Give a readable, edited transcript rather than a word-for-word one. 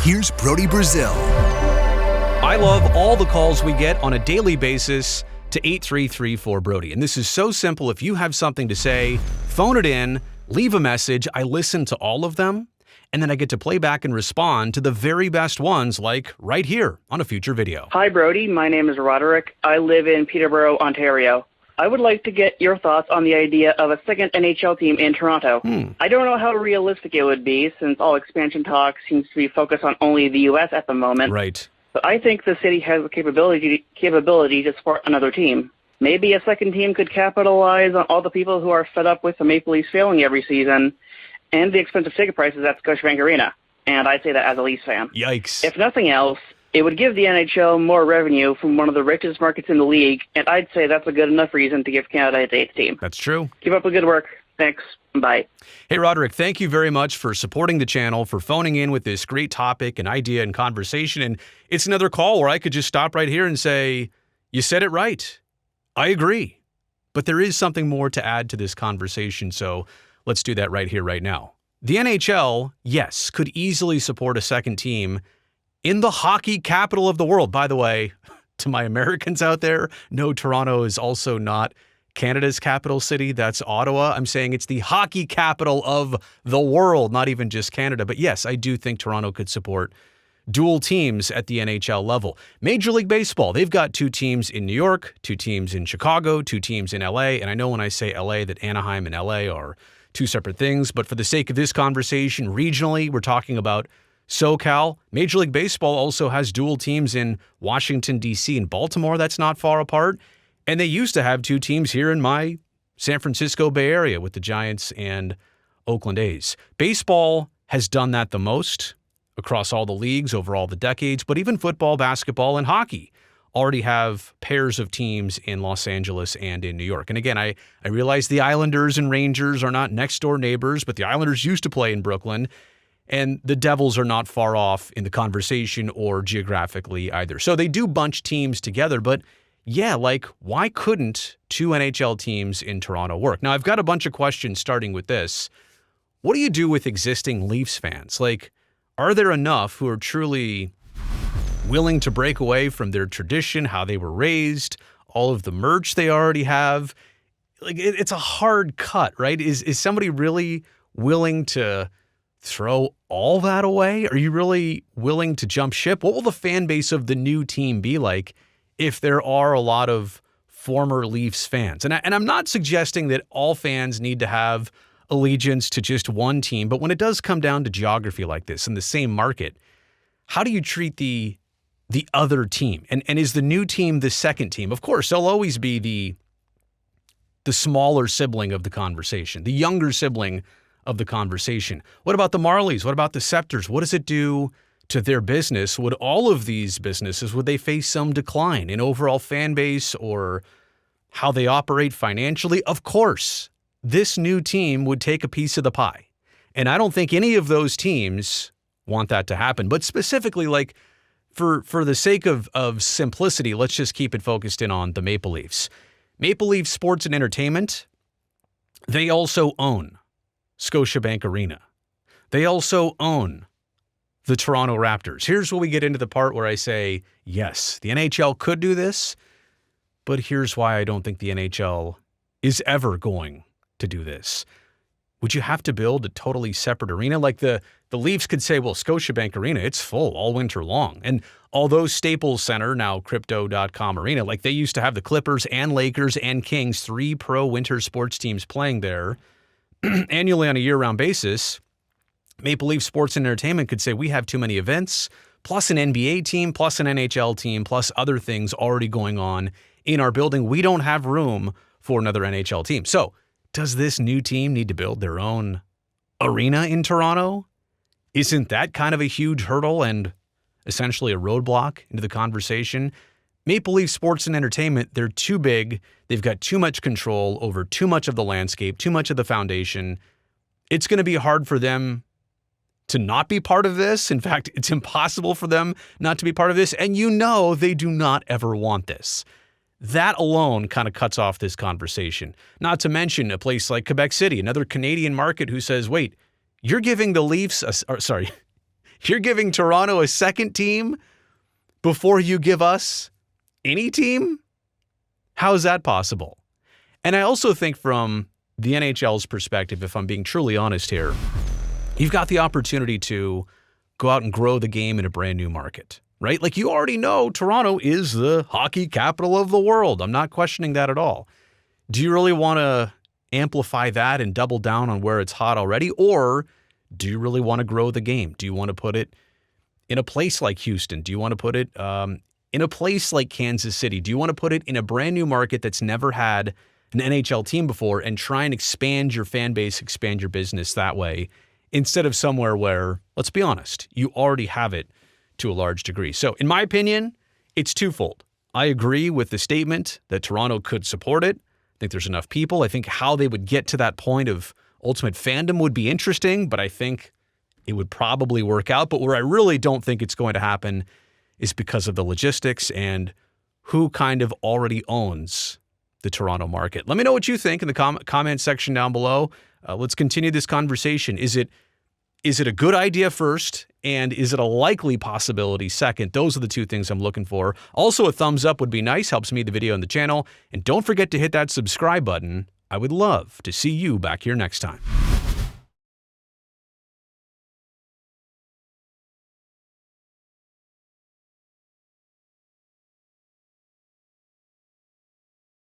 here's Brody Brazil. I love all the calls we get on a daily basis to 8334-BRODY. And this is so simple. If you have something to say, phone it in, leave a message. I listen to all of them, and then I get to play back and respond to the very best ones, like right here on a future video. Hi, Brody. My name is Roderick. I live in Peterborough, Ontario. I would like to get your thoughts on the idea of a second NHL team in Toronto. I don't know how realistic it would be, since all expansion talk seems to be focused on only the U.S. at the moment. Right. But I think the city has the capability to support another team. Maybe a second team could capitalize on all the people who are fed up with the Maple Leafs failing every season and the expensive ticket prices at Scotiabank Arena. And I say that as a Leafs fan. Yikes. If nothing else, it would give the NHL more revenue from one of the richest markets in the league, and I'd say that's a good enough reason to give Canada its eighth team. That's true. Keep up the good work. Thanks. Bye. Hey, Roderick, thank you very much for supporting the channel, for phoning in with this great topic and idea and conversation. And it's another call where I could just stop right here and say, you said it right. I agree. But there is something more to add to this conversation, so let's do that right here, right now. The NHL, yes, could easily support a second team in the hockey capital of the world. By the way, to my Americans out there, no, Toronto is also not Canada's capital city. That's Ottawa. I'm saying it's the hockey capital of the world, not even just Canada. But yes, I do think Toronto could support dual teams at the NHL level. Major League Baseball, they've got 2 teams in New York, 2 teams in Chicago, 2 teams in LA. And I know when I say LA that Anaheim and LA are 2 separate things. But for the sake of this conversation, regionally, we're talking about SoCal. Major League Baseball also has dual teams in Washington, D.C. and Baltimore. That's not far apart. And they used to have 2 teams here in my San Francisco Bay Area with the Giants and Oakland A's. Baseball has done that the most across all the leagues over all the decades, but even football, basketball, and hockey already have pairs of teams in Los Angeles and in New York. And again, I realize the Islanders and Rangers are not next-door neighbors, but the Islanders used to play in Brooklyn, and the Devils are not far off in the conversation or geographically either. So they do bunch teams together, but yeah, like, why couldn't 2 NHL teams in Toronto work? Now, I've got a bunch of questions starting with this. What do you do with existing Leafs fans? Like, are there enough who are truly willing to break away from their tradition, how they were raised, all of the merch they already have? Like, it's a hard cut, right? Is somebody really willing to throw all that away? Are you really willing to jump ship? What will the fan base of the new team be like if there are a lot of former Leafs fans? And I'm not suggesting that all fans need to have allegiance to just one team, but when it does come down to geography like this in the same market, how do you treat the other team? And is the new team the second team? Of course, they'll always be the smaller sibling of the conversation, the younger sibling of the conversation. What about the Marlies? What about the Scepters? What does it do to their business? Would all of these businesses, would they face some decline in overall fan base or how they operate financially? Of course, this new team would take a piece of the pie. And I don't think any of those teams want that to happen. But specifically, like, for the sake of simplicity, let's just keep it focused in on the Maple Leafs. Maple Leaf Sports and Entertainment, they also own Scotiabank Arena. They also own the Toronto Raptors. Here's where we get into the part where I say, yes, the NHL could do this, but here's why I don't think the NHL is ever going to do this. Would you have to build a totally separate arena? Like the Leafs could say, well, Scotiabank Arena, it's full all winter long. And although Staples Center, now Crypto.com Arena, like they used to have the Clippers and Lakers and Kings, 3 pro winter sports teams playing there annually on a year-round basis, Maple Leaf Sports and Entertainment could say, we have too many events, plus an NBA team, plus an NHL team, plus other things already going on in our building. We don't have room for another NHL team. So does this new team need to build their own arena in Toronto? Isn't that kind of a huge hurdle and essentially a roadblock into the conversation? Maple Leaf Sports and Entertainment, they're too big. They've got too much control over too much of the landscape, too much of the foundation. It's going to be hard for them to not be part of this. In fact, it's impossible for them not to be part of this. And you know they do not ever want this. That alone kind of cuts off this conversation. Not to mention a place like Quebec City, another Canadian market who says, wait, you're giving the Leafs, You're giving Toronto a second team before you give us any team? How is that possible? And I also think from the NHL's perspective, if I'm being truly honest here, you've got the opportunity to go out and grow the game in a brand new market, right? Like, you already know Toronto is the hockey capital of the world. I'm not questioning that at all. Do you really want to amplify that and double down on where it's hot already? Or do you really want to grow the game? Do you want to put it in a place like Houston? Do you want to put it in a place like Kansas City? Do you want to put it in a brand new market that's never had an NHL team before and try and expand your fan base, expand your business that way, instead of somewhere where, let's be honest, you already have it to a large degree? So in my opinion, it's twofold. I agree with the statement that Toronto could support it. I think there's enough people. I think how they would get to that point of ultimate fandom would be interesting, but I think it would probably work out. But where I really don't think it's going to happen is because of the logistics and who kind of already owns the Toronto market. Let me know what you think in the comment section down below. Let's continue this conversation. Is it a good idea first, and is it a likely possibility second? Those are the two things I'm looking for. Also, a thumbs up would be nice, helps me the video and the channel. And don't forget to hit that subscribe button. I would love to see you back here next time.